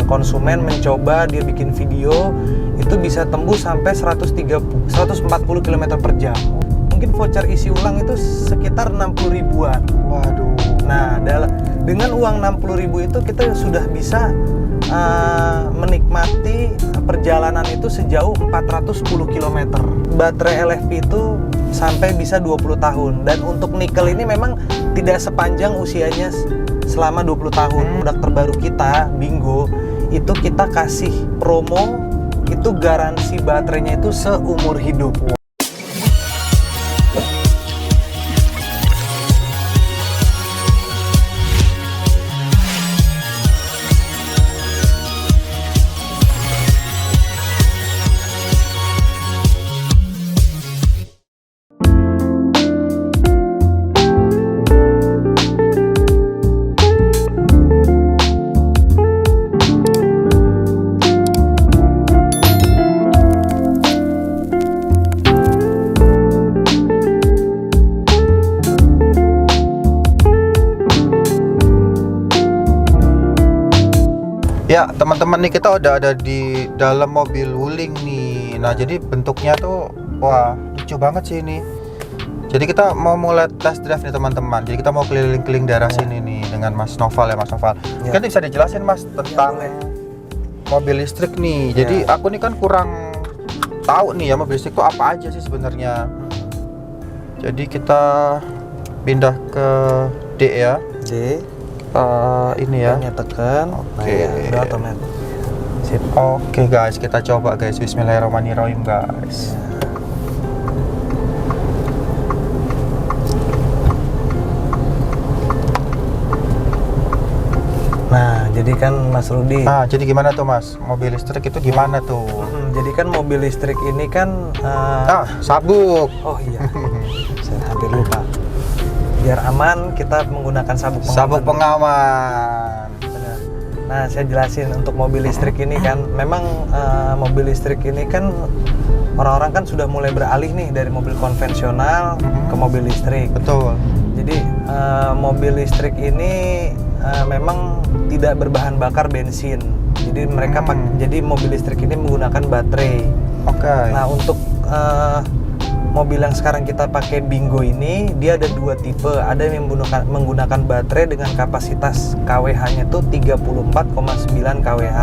konsumen mencoba dia bikin video itu bisa tembus sampai 140 km per jam. Mungkin voucher isi ulang itu sekitar 60 ribuan. Waduh. Nah, dengan uang 60 ribu itu kita sudah bisa menikmati perjalanan itu sejauh 410 km. Baterai LFP itu sampai bisa 20 tahun. Dan untuk nikel ini memang tidak sepanjang usianya selama 20 tahun. Produk terbaru kita, Bingo, itu kita kasih promo, itu garansi baterainya itu seumur hidup. Ya teman-teman, nih kita udah ada di dalam mobil Wuling nih. Nah jadi bentuknya tuh wah lucu banget sih ini. Jadi kita mau mulai test drive nih teman-teman. Jadi kita mau keliling-keliling daerah sini nih dengan Mas Noval ya, Mas Noval. Kan bisa dijelasin Mas tentang mobil listrik nih. Jadi aku nih kan kurang tahu nih ya mobil listrik itu apa aja sih sebenarnya. Jadi kita pindah ke D ya. D. Ini ya. Tekan. Oke. Udah otomatis. Sip. Oke guys, kita coba guys. Bismillahirrahmanirrahim guys. Nah, jadi kan Mas Rudi. Nah, jadi gimana tuh Mas? Mobil listrik itu gimana tuh? Jadi kan mobil listrik ini kan sabuk. Oh iya. Saya hampir lupa. Biar aman kita menggunakan sabuk pengaman. Sabuk pengaman. Benar. Nah, saya jelasin untuk mobil listrik ini kan memang mobil listrik ini kan orang-orang kan sudah mulai beralih nih dari mobil konvensional ke mobil listrik. Betul. Jadi mobil listrik ini memang tidak berbahan bakar bensin. Jadi mereka jadi mobil listrik ini menggunakan baterai. Oke. Nah, untuk mobil yang sekarang kita pakai Bingo ini, dia ada dua tipe. Ada yang menggunakan baterai dengan kapasitas kWh-nya tuh 34,9 kWh.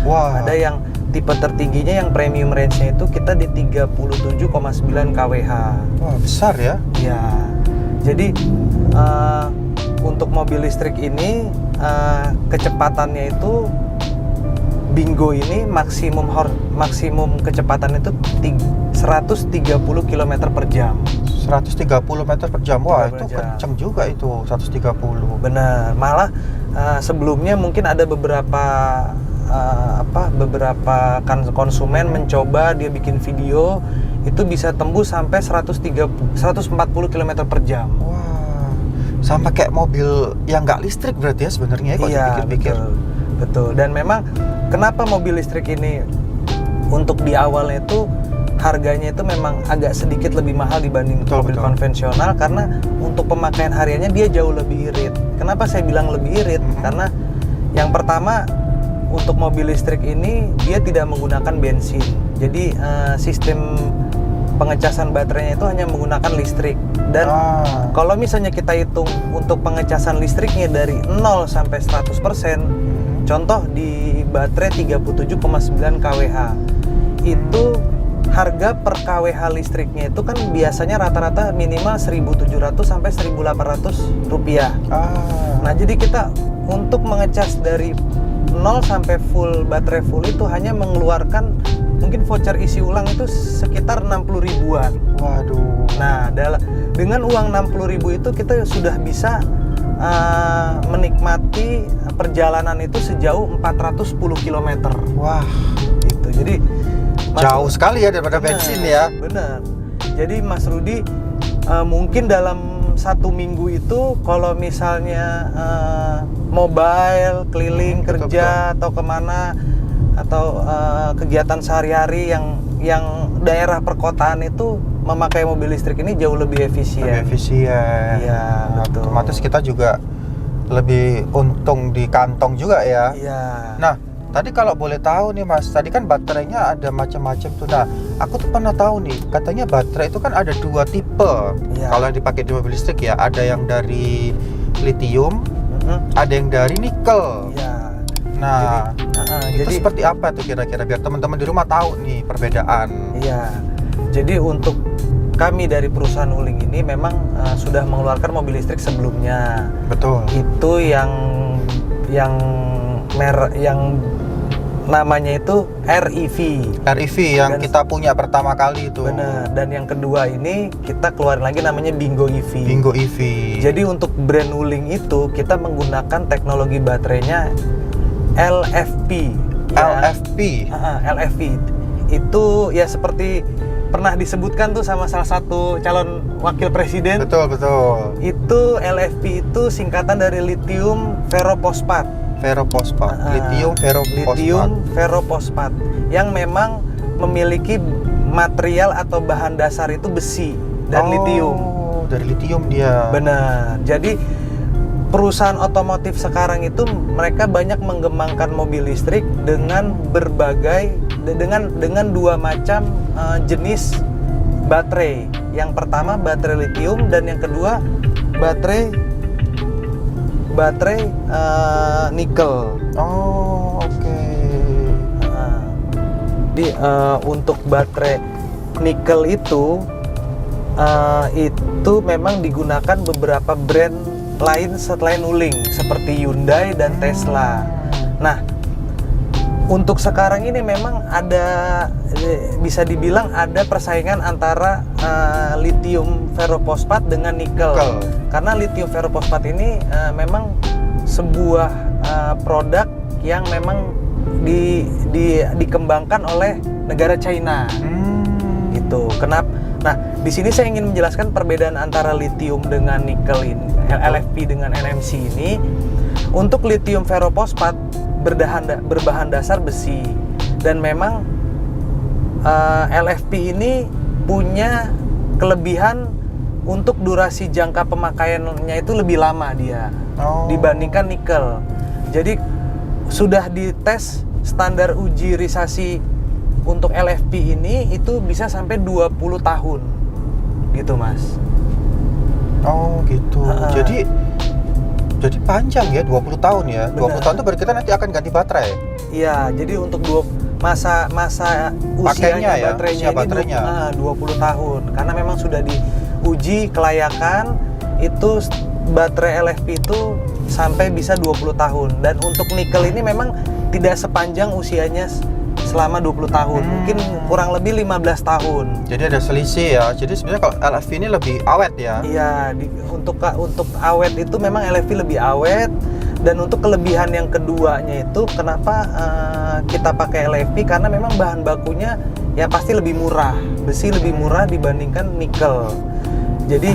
Wah. Ada yang tipe tertingginya yang premium range-nya itu kita di 37,9 kWh. Wah, besar ya? Ya. Jadi untuk mobil listrik ini kecepatannya itu Bingo ini maksimum kecepatan itu 130 km per jam. 130 meter per jam. Wah, itu kenceng juga itu 130. Benar. Malah sebelumnya mungkin ada beberapa konsumen mencoba dia bikin video itu bisa tembus sampai 140 km per jam. Wah. Sama kayak mobil yang nggak listrik berarti ya sebenarnya ya, kalau dipikir-pikir. Betul. Dan memang kenapa mobil listrik ini untuk di awalnya itu harganya itu memang agak sedikit lebih mahal dibanding mobil konvensional, karena untuk pemakaian hariannya dia jauh lebih irit. Kenapa saya bilang lebih irit? Karena yang pertama untuk mobil listrik ini dia tidak menggunakan bensin. Jadi sistem pengecasan baterainya itu hanya menggunakan listrik. Dan kalau misalnya kita hitung untuk pengecasan listriknya dari 0 sampai 100%, contoh di baterai 37,9 kWh, itu harga per kWh listriknya itu kan biasanya rata-rata minimal 1.700 sampai 1.800 rupiah. Nah, jadi kita untuk mengecas dari 0 sampai full baterai full itu hanya mengeluarkan mungkin voucher isi ulang itu sekitar 60 ribuan. Waduh. Nah, dengan uang 60 ribu itu kita sudah bisa menikmati perjalanan itu sejauh 410 km. Wah, gitu. Jadi jauh sekali ya daripada bensin ya. Benar. Jadi Mas Rudi mungkin dalam 1 minggu itu kalau misalnya mobile keliling kerja atau kemana atau kegiatan sehari-hari yang daerah perkotaan itu memakai mobil listrik ini jauh lebih efisien. Lebih efisien. Iya, betul. Otomatis kita juga lebih untung di kantong juga ya. Iya. Nah, tadi kalau boleh tahu nih Mas, tadi kan baterainya ada macam-macam tuh. Nah, aku tuh pernah tahu nih, katanya baterai itu kan ada 2 tipe. Iya. Kalau yang dipakai di mobil listrik ya, ada yang dari lithium, ada yang dari nikel. Iya. Nah, itu jadi seperti apa tuh kira-kira biar teman-teman di rumah tahu nih perbedaan. iya. Jadi untuk kami dari perusahaan Wuling ini memang sudah mengeluarkan mobil listrik sebelumnya. Betul. Itu yang namanya itu REV. REV yang Dan- kita punya pertama kali itu. Bener. Dan yang kedua ini kita keluarin lagi namanya Bingo EV. Bingo EV. Jadi untuk brand Wuling itu kita menggunakan teknologi baterainya LFP. LFP. LFP itu ya seperti pernah disebutkan tuh sama salah satu calon wakil presiden. Betul, betul. Itu LFP itu singkatan dari lithium ferrophosphate. Ferrophosphate. Lithium ferrophosphate yang memang memiliki material atau bahan dasar itu besi dan lithium. Dari lithium dia. Benar. Jadi perusahaan otomotif sekarang itu mereka banyak mengembangkan mobil listrik dengan dengan 2 macam jenis baterai. Yang pertama baterai lithium dan yang kedua baterai nikel. Oh, oke. Jadi untuk baterai nikel itu memang digunakan beberapa brand lain selain Wuling seperti Hyundai dan Tesla. Nah, untuk sekarang ini memang ada bisa dibilang ada persaingan antara lithium ferrophosphate dengan nikel. Karena lithium ferrophosphate ini memang sebuah produk yang memang dikembangkan oleh negara China. Gitu. Kenapa? Nah, di sini saya ingin menjelaskan perbedaan antara lithium dengan nikel ini, LFP dengan NMC ini. Untuk lithium ferrophosphate berbahan dasar besi dan memang LFP ini punya kelebihan untuk durasi jangka pemakaiannya itu lebih lama dia dibandingkan nikel. Jadi sudah dites standar uji risasi untuk LFP ini itu bisa sampai 20 tahun gitu Mas. Oh gitu. Jadi panjang ya, 20 tahun ya. 20 tahun itu berarti kita nanti akan ganti baterai. Iya, jadi untuk masa usianya ya, baterainya ini 20 tahun. Karena memang sudah diuji kelayakan itu baterai LFP itu sampai bisa 20 tahun. Dan untuk nikel ini memang tidak sepanjang usianya selama 20 tahun. Mungkin kurang lebih 15 tahun. Jadi ada selisih ya. Jadi sebenarnya kalau LFP ini lebih awet ya. Iya, untuk awet itu memang LFP lebih awet. Dan untuk kelebihan yang keduanya itu kenapa kita pakai LFP, karena memang bahan bakunya ya pasti lebih murah. Besi lebih murah dibandingkan nikel. Jadi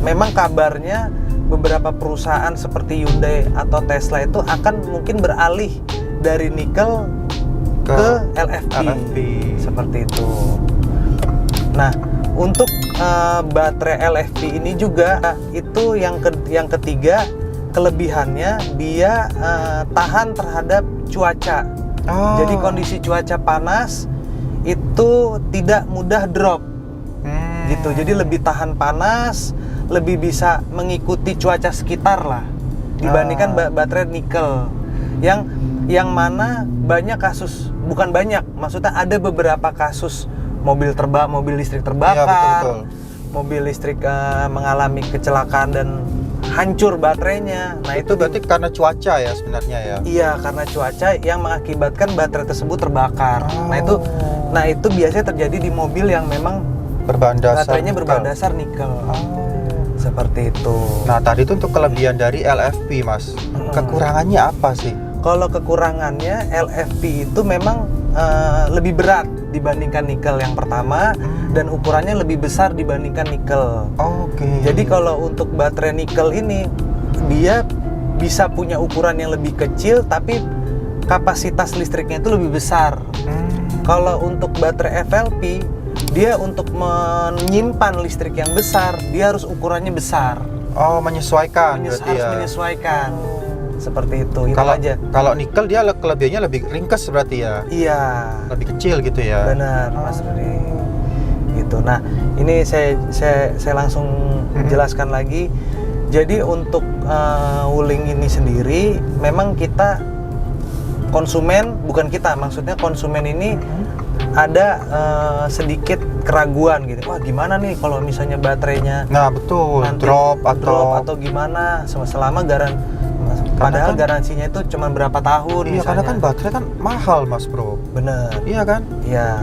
memang kabarnya beberapa perusahaan seperti Hyundai atau Tesla itu akan mungkin beralih dari nikel ke LFP. Seperti itu. Nah, untuk baterai LFP ini juga itu yang ketiga kelebihannya dia tahan terhadap cuaca. Jadi kondisi cuaca panas itu tidak mudah drop. Gitu. Jadi lebih tahan panas, lebih bisa mengikuti cuaca sekitar lah dibandingkan baterai nikel. Yang mana banyak kasus, bukan banyak, maksudnya ada beberapa kasus mobil listrik terbakar, betul. mobil listrik mengalami kecelakaan dan hancur baterainya. Nah itu berarti karena cuaca ya sebenarnya ya? Iya, karena cuaca yang mengakibatkan baterai tersebut terbakar. Nah itu biasanya terjadi di mobil yang memang baterainya berbahan dasar nikel. Seperti itu. Nah tadi itu untuk kelebihan dari LFP Mas. Kekurangannya apa sih? Kalau kekurangannya LFP itu memang lebih berat dibandingkan nikel yang pertama dan ukurannya lebih besar dibandingkan nikel. Jadi kalau untuk baterai nikel ini dia bisa punya ukuran yang lebih kecil tapi kapasitas listriknya itu lebih besar. Kalau untuk baterai FLP dia untuk menyimpan listrik yang besar dia harus ukurannya besar. Menyesuaikan. Menyesuaikan. seperti itu. Itu Kalau aja. kalau nikel dia kelebihannya lebih ringkas berarti ya. Iya. Lebih kecil gitu ya. Benar, Mas Rudi. Gitu. Nah, ini saya langsung jelaskan lagi. Jadi untuk Wuling ini sendiri memang kita konsumen, bukan kita, maksudnya konsumen ini ada sedikit keraguan gitu. Wah, gimana nih kalau misalnya baterainya Nah, betul. nanti Drop atau gimana selama padahal garansinya itu cuma berapa tahun iya, misalnya. karena kan baterai kan mahal, Mas Bro. Bener. Iya kan? Iya.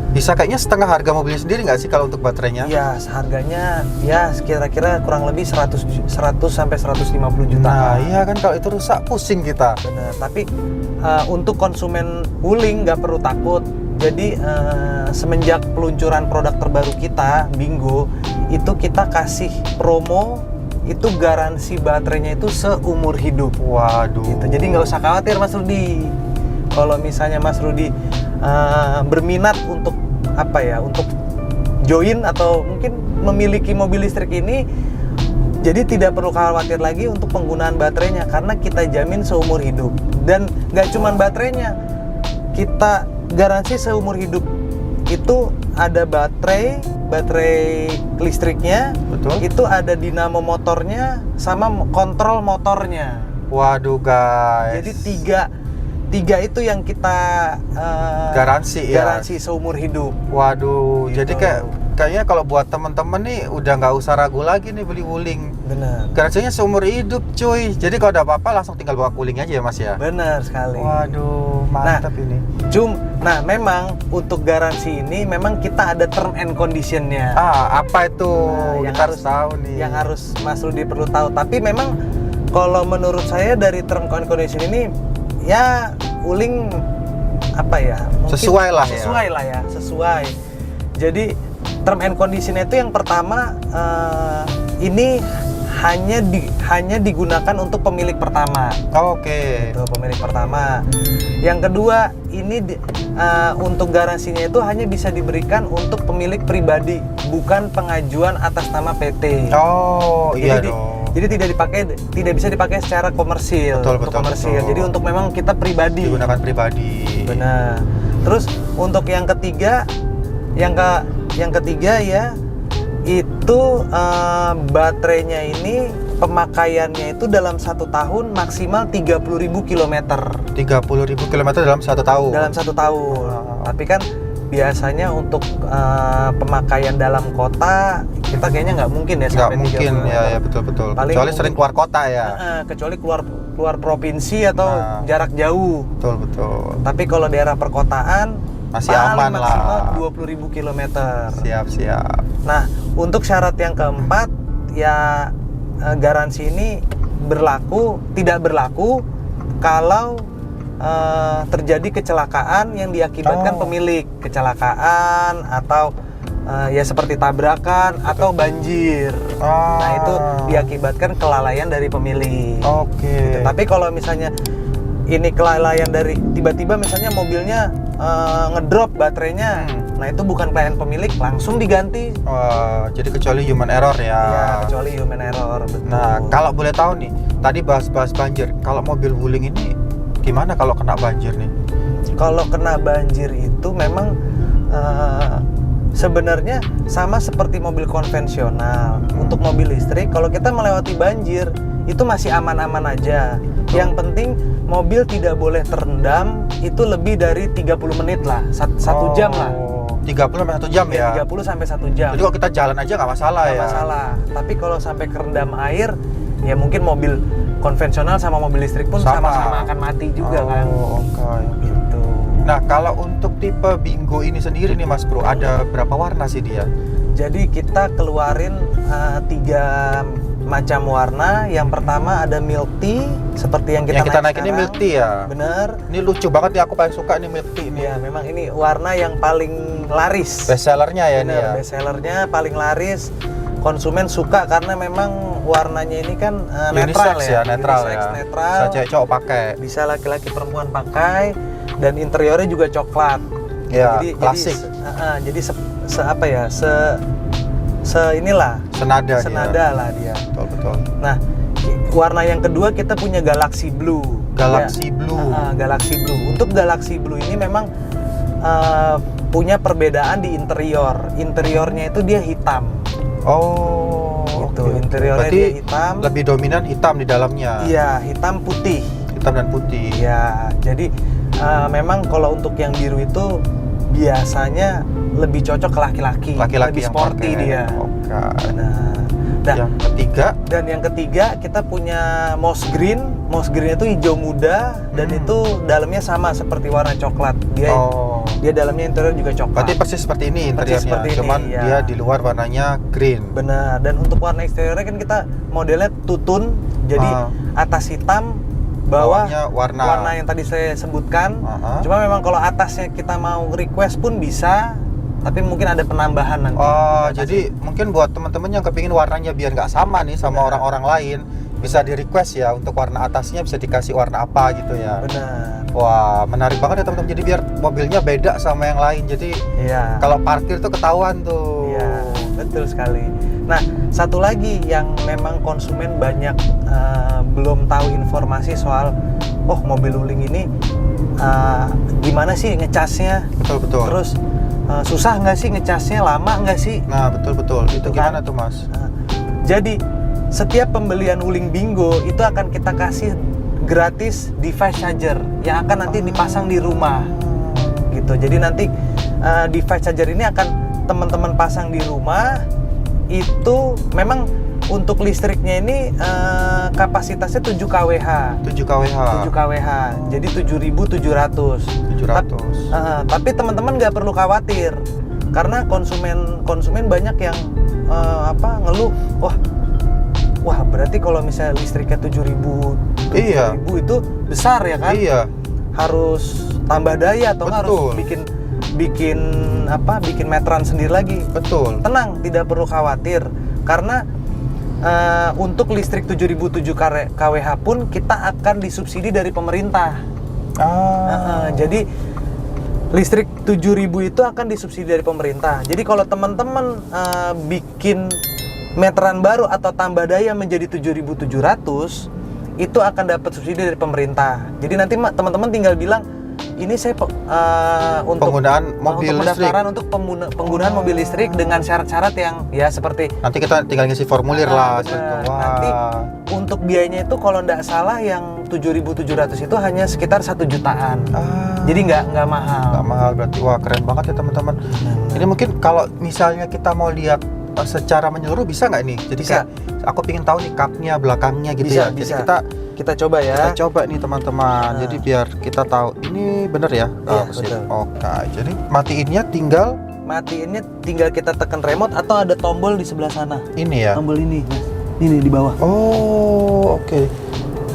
Bisa kayaknya setengah harga mobilnya sendiri nggak sih kalau untuk baterainya? Iya, harganya ya kira-kira kurang lebih 100 sampai 150 juta. Nah, iya kan kalau itu rusak pusing kita. Bener. Tapi untuk konsumen Wuling nggak perlu takut. Jadi semenjak peluncuran produk terbaru kita, Bingo, itu kita kasih promo itu garansi baterainya itu seumur hidup. Waduh. Gitu. Jadi nggak usah khawatir, Mas Rudi. Kalau misalnya Mas Rudi berminat untuk untuk join atau mungkin memiliki mobil listrik ini, jadi tidak perlu khawatir lagi untuk penggunaan baterainya karena kita jamin seumur hidup. Dan nggak cuman baterainya, kita garansi seumur hidup. Itu ada baterai listriknya, Betul. itu ada dinamo motornya sama kontrol motornya. Waduh, guys. Jadi tiga itu yang kita garansi seumur hidup. Waduh, Gitu. jadi kayaknya kalau buat teman-teman nih udah nggak usah ragu lagi nih beli Wuling. Bener. Garansinya seumur hidup, cuy. Jadi kalau ada apa-apa langsung tinggal bawa Wuling aja ya, Mas ya. Bener sekali. Waduh, mantap ini. Nah, memang untuk garansi ini memang kita ada term and conditionnya. Apa itu? Yang Kita harus tahu nih. Yang harus Mas Rudi perlu tahu. Tapi memang kalau menurut saya dari term and condition ini ya Wuling mungkin Sesuai lah ya. Sesuai. Jadi term and condition itu yang pertama ini hanya digunakan untuk pemilik pertama. Oke. Itu pemilik pertama. Yang kedua, ini untuk garansinya itu hanya bisa diberikan untuk pemilik pribadi, bukan pengajuan atas nama PT. Oh, iya dong. Jadi tidak bisa dipakai secara komersil. Betul. Jadi untuk memang kita pribadi. Digunakan pribadi. Benar. Terus untuk yang ketiga, yang ketiga ya itu baterainya ini pemakaiannya itu dalam 1 tahun maksimal 30.000 km. 30.000 km dalam 1 tahun. Dalam 1 tahun. Tapi kan biasanya untuk pemakaian dalam kota kita kayaknya nggak mungkin ya Nggak sampai 30 mungkin km. ya betul. Paling Kecuali sering keluar kota ya. Kecuali keluar provinsi atau jarak jauh. Betul. Tapi kalau daerah perkotaan Masih paling aman maksimal lah. 20.000 km. Siap. Nah, untuk syarat yang keempat ya garansi ini tidak berlaku kalau terjadi kecelakaan yang diakibatkan pemilik, kecelakaan atau ya seperti tabrakan atau banjir. Nah, itu diakibatkan kelalaian dari pemilik. Oke. Gitu. Tapi kalau misalnya ini kelalaian dari tiba-tiba misalnya mobilnya ngedrop baterainya, nah itu bukan kelalaian pemilik, langsung diganti. Jadi kecuali human error ya. Iya, kecuali human error. Betul. Nah, kalau boleh tahu nih, tadi bahas banjir. Kalau mobil Wuling ini gimana kalau kena banjir nih? Kalau kena banjir itu memang sebenarnya sama seperti mobil konvensional. Untuk mobil listrik, kalau kita melewati banjir itu masih aman-aman aja. Yang penting mobil tidak boleh terendam itu lebih dari 30 menit lah, 1 jam lah. 30 sampai 1 jam ya? 30 sampai 1 jam. Jadi kalau kita jalan aja nggak masalah ya? Nggak masalah. Tapi kalau sampai kerendam air, ya mungkin mobil konvensional sama mobil listrik pun sama-sama akan mati juga kan. Oke. Gitu. Nah, kalau untuk tipe Bingo ini sendiri nih Mas Bro, ada berapa warna sih dia? Jadi kita keluarin 3 macam warna. Yang pertama ada milk tea seperti yang kita naik ini milk tea ya? Bener. Ini lucu banget nih, aku paling suka nih milk tea ini. Ya, memang ini warna yang paling laris. Best sellernya ya. Bener, ini ya? best sellernya paling laris. Konsumen suka karena memang warnanya ini kan netral ya. Netral Unisex, ya. netral. Bisa cewek cowok pakai. Bisa laki-laki perempuan pakai, dan interiornya juga coklat. Ya, klasik. Jadi inilah senada lah dia. Betul. Nah, warna yang kedua kita punya Galaxy Blue. Galaxy Blue. Galaxy Blue. Untuk Galaxy Blue ini memang punya perbedaan di interior. Interiornya itu dia hitam. Oh, Gitu. oke. Interiornya Berarti dia hitam. lebih dominan hitam di dalamnya. Iya, hitam putih. Hitam dan putih. Iya, jadi memang kalau untuk yang biru itu biasanya lebih cocok ke laki-laki. Laki-laki lebih yang sporty pakai. dia. Oke. Nah, Yang ketiga, dan yang ketiga kita punya moss green. Moss green itu hijau muda dan itu dalamnya sama seperti warna coklat. Dia dalamnya interior juga coklat. berarti persis seperti ini Persis interiornya. seperti ini, Cuman ya. dia di luar warnanya green. Benar. Dan untuk warna eksteriornya kan kita modelnya tutun. Jadi atas hitam, Bawahnya warna yang tadi saya sebutkan. Aha. Cuma memang kalau atasnya kita mau request pun bisa. Tapi mungkin ada penambahan nanti. Oh, jadi mungkin buat teman-teman yang kepingin warnanya biar nggak sama nih sama orang-orang lain, bisa di request ya untuk warna atasnya bisa dikasih warna apa gitu ya. Benar. Wah, menarik banget ya teman-teman. Jadi biar mobilnya beda sama yang lain. Jadi Iya. kalau parkir tuh ketahuan tuh. Iya, betul sekali. Nah, satu lagi yang memang konsumen banyak belum tahu informasi soal, mobil wuling ini gimana sih ngecasnya? Betul. Terus susah nggak sih ngecasnya? Lama nggak sih? Nah, betul. Itu kan? gimana tuh, Mas? Jadi setiap pembelian wuling bingo itu akan kita kasih gratis device charger yang akan nanti dipasang di rumah. Gitu. Jadi nanti device charger ini akan teman-teman pasang di rumah. Itu memang untuk listriknya ini kapasitasnya 7 kWh. 7 kWh. 7 kWh. Jadi 7.700. 700. Tapi teman-teman nggak perlu khawatir karena konsumen banyak yang ngeluh, wah berarti kalau misalnya listriknya 7.000 Iya. itu besar ya kan? Iya. Harus tambah daya atau nggak harus Betul. bikin meteran sendiri lagi. Betul. Tenang, tidak perlu khawatir karena untuk listrik 7.007 kWh pun kita akan disubsidi dari pemerintah. Jadi listrik 7.000 itu akan disubsidi dari pemerintah. Jadi kalau teman-teman bikin meteran baru atau tambah daya menjadi 7.700 itu akan dapat subsidi dari pemerintah. Jadi nanti teman-teman tinggal bilang ini saya untuk penggunaan mobil untuk listrik. pendaftaran untuk penggunaan mobil listrik dengan syarat-syarat yang ya seperti Nanti kita tinggal ngisi formulir lah. bener. Wah. Nanti untuk biayanya itu kalau nggak salah yang 7.700 itu hanya sekitar 1 jutaan. Jadi nggak mahal. Nggak mahal berarti. Wah, keren banget ya teman-teman. Ini mungkin kalau misalnya kita mau lihat secara menyeluruh bisa nggak nih? Jadi Bisa. kayak aku pengen tahu nih cupnya belakangnya gitu Bisa, ya. bisa. Jadi Kita coba ya. kita coba nih teman-teman. Jadi biar kita tahu ini bener ya. Iya, Sip. betul. Oke. Jadi matiinnya tinggal Matiinnya tinggal kita tekan remote atau ada tombol di sebelah sana. ini ya. Tombol ini, Mas. Ini di bawah. Oh, oke.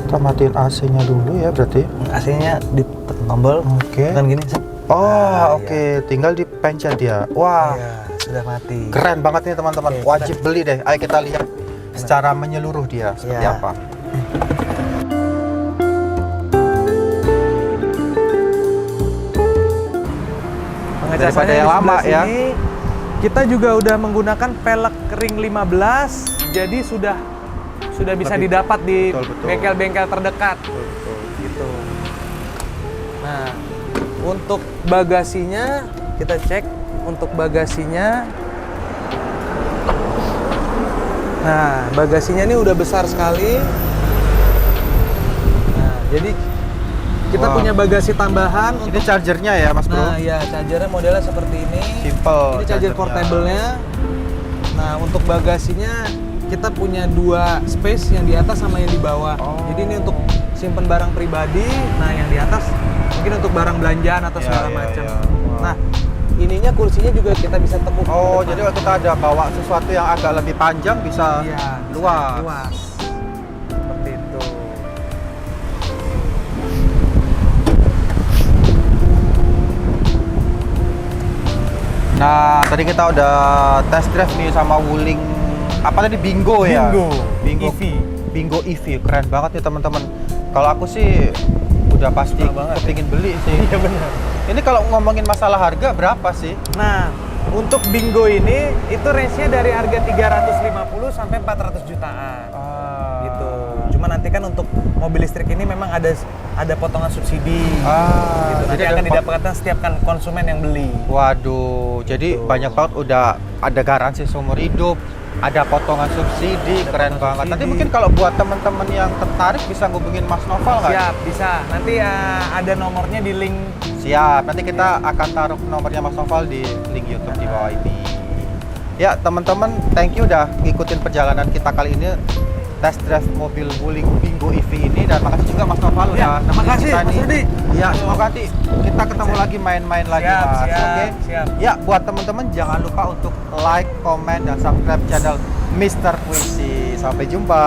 Kita matiin AC-nya dulu ya berarti. AC-nya ditekan tombol. Oke. Tekan gini. set. Oh, oke. Tinggal dipencet dia. Wah. Iya, sudah mati. Keren banget nih teman-teman. Oke, Wajib beli deh. Ayo kita lihat secara menyeluruh dia seperti Iya. apa. Daripada yang di lama sebelah ya. sini, kita juga udah menggunakan pelek ring 15, jadi sudah bisa Lebih- didapat di betul. bengkel-bengkel terdekat. Gitu. Nah, untuk bagasinya kita cek untuk bagasinya. Nah, bagasinya ini udah besar sekali. Nah, jadi kita Wah. punya bagasi tambahan Ini chargernya ya, Mas Bro. Nah, ya chargernya modelnya seperti ini. Simple. Ini charger chargernya. portable-nya. Nah, untuk bagasinya kita punya 2 space, yang di atas sama yang di bawah. Oh. Jadi ini untuk simpen barang pribadi. Nah, yang di atas mungkin untuk barang belanjaan atau Ya, segala ya, macam. ya. Wah. Nah, ininya kursinya juga kita bisa tekuk. Oh, ke depan. jadi kalau kita ada bawa sesuatu yang agak lebih panjang bisa Iya, bisa luas. luas. Seperti itu. Nah, tadi kita udah test drive nih sama Wuling apa tadi Bingo ya? Bingo EV. Bingo EV. Keren banget nih teman-teman. Kalau aku sih udah pasti Suka banget kepingin beli sih. Iya benar. Ini kalau ngomongin masalah harga berapa sih? Nah, untuk Bingo ini itu range-nya dari harga 350 sampai 400 jutaan. Gitu. Cuman kan untuk mobil listrik ini memang ada potongan subsidi. Gitu. Nanti jadi akan didapatkan setiap kan konsumen yang beli. Waduh, jadi Gitu. banyak banget udah ada garansi seumur hidup, ada potongan subsidi, Ada keren potongan banget. Nanti subsidi. mungkin kalau buat teman-teman yang tertarik bisa ngubungin Mas Noval nggak? Siap, bisa. Nanti ada nomornya di link. Siap, nanti kita akan taruh nomornya Mas Noval di link YouTube di bawah ini. Ya, teman-teman, thank you udah ngikutin perjalanan kita kali ini test drive mobil Wuling Wingo EV ini, dan makasih juga Mas Noval Ya, udah nemenin makasih, kita Mas nih. Rudi. Ya, semoga nanti kita ketemu lagi main-main lagi, Siap, Mas. siap, Oke. siap. Ya, buat teman-teman jangan lupa untuk like, komen, dan subscribe channel Mr. Puisi. Sampai jumpa.